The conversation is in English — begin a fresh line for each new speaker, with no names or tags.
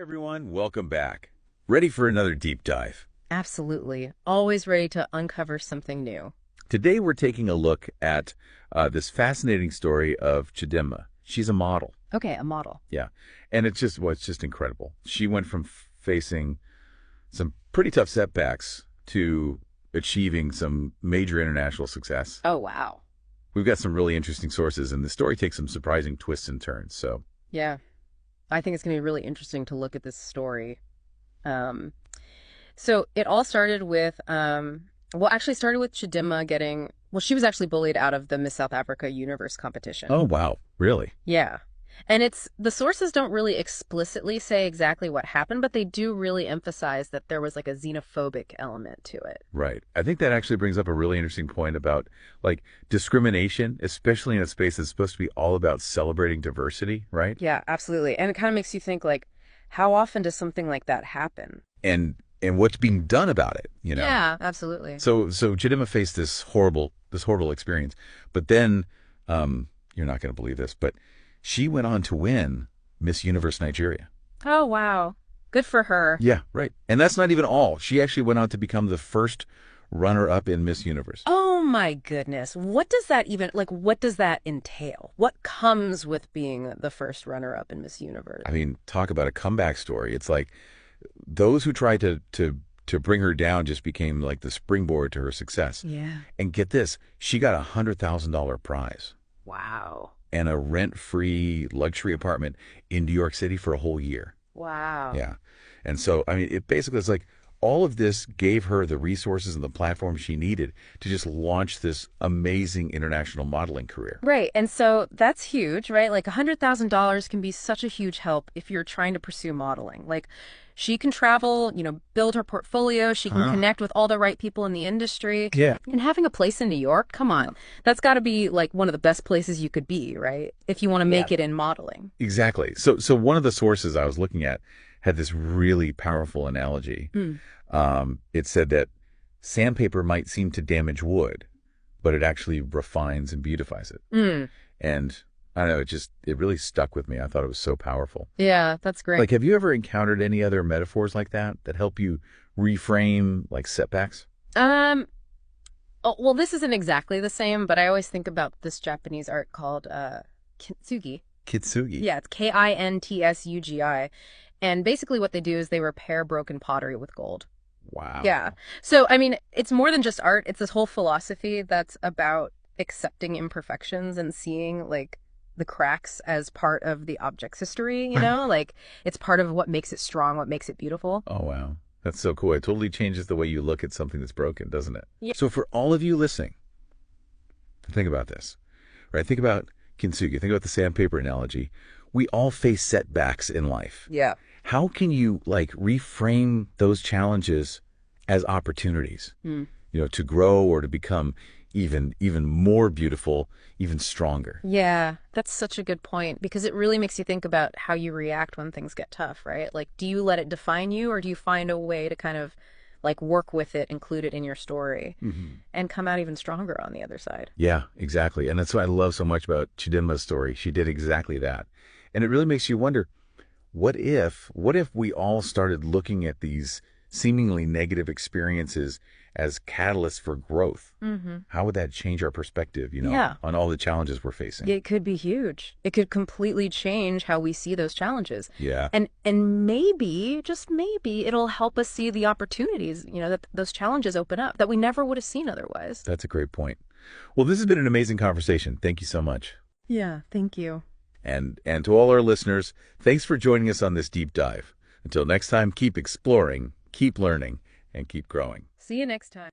Everyone, welcome back. Ready for another deep dive?
Absolutely. Always ready to uncover something new.
Today we're taking a look at this fascinating story of Chidimma. She's a model.
Okay, a model.
Yeah. And it's just incredible. She went from facing some pretty tough setbacks to achieving some major international success.
Oh, wow.
We've got some really interesting sources, and the story takes some surprising twists and turns. So,
Yeah. I think it's going to be really interesting to look at this story. So it all started with, actually started with Chidimma she was actually bullied out of the Miss South Africa Universe competition.
oh, wow. Really?
Yeah. And the sources don't really explicitly say exactly what happened, but they do really emphasize that there was like a xenophobic element to it.
Right. I think that actually brings up a really interesting point about like discrimination, especially in a space that's supposed to be all about celebrating diversity, right?
Yeah, absolutely. And it kind of makes you think like, how often does something like that happen?
And what's being done about it, you know?
Yeah, absolutely.
So Chidimma faced this horrible experience, but then you're not going to believe this, but she went on to win Miss Universe Nigeria.
Oh, wow. Good for her.
Yeah, right. And that's not even all. She actually went on to become the first runner-up in Miss Universe.
Oh my goodness. What does that entail? What comes with being the first runner-up in Miss Universe?
I mean, talk about a comeback story. It's like those who tried to bring her down just became like the springboard to her success.
Yeah.
And get this, she got $100,000 prize
Wow.
and a rent-free luxury apartment in New York City for a whole year.
Wow.
Yeah. And so, I mean, it basically is like all of this gave her the resources and the platform she needed to just launch this amazing international modeling career.
Right. And so that's huge, right? Like $100,000 can be such a huge help if you're trying to pursue modeling. Like she can travel, build her portfolio. She can connect with all the right people in the industry.
Yeah.
And having a place in New York, come on, that's got to be like one of the best places you could be, right? If you want to make it in modeling.
Exactly. So one of the sources I was looking at had this really powerful analogy. It said that sandpaper might seem to damage wood, but it actually refines and beautifies it. And I don't know, it really stuck with me. I thought it was so powerful.
Yeah, that's great.
Like, have you ever encountered any other metaphors like that help you reframe like setbacks?
Well, this isn't exactly the same, but I always think about this Japanese art called kintsugi.
Kitsugi.
Yeah, it's Kintsugi. And basically what they do is they repair broken pottery with gold.
Wow.
Yeah. So, I mean, it's more than just art. It's this whole philosophy that's about accepting imperfections and seeing like the cracks as part of the object's history, like it's part of what makes it strong, what makes it beautiful.
Oh, wow. That's so cool. It totally changes the way you look at something that's broken, doesn't it?
Yeah.
So for all of you listening, think about this, right? Think about kintsugi. Think about the sandpaper analogy. We all face setbacks in life.
Yeah.
How can you like reframe those challenges as opportunities, to grow or to become even more beautiful, even stronger?
Yeah, that's such a good point because it really makes you think about how you react when things get tough, right? Like, do you let it define you or do you find a way to kind of like work with it, include it in your story and come out even stronger on the other side?
Yeah, exactly. And that's what I love so much about Chidimma's story. She did exactly that. And it really makes you wonder, what if we all started looking at these seemingly negative experiences as catalysts for growth? How would that change our perspective, on all the challenges we're facing?
It could be huge. It could completely change how we see those challenges.
Yeah.
And maybe, just maybe, it'll help us see the opportunities, that those challenges open up that we never would have seen otherwise.
That's a great point. Well, this has been an amazing conversation. Thank you so much.
Yeah, thank you.
And to all our listeners, thanks for joining us on this deep dive. Until next time, keep exploring, keep learning, and keep growing.
See you next time.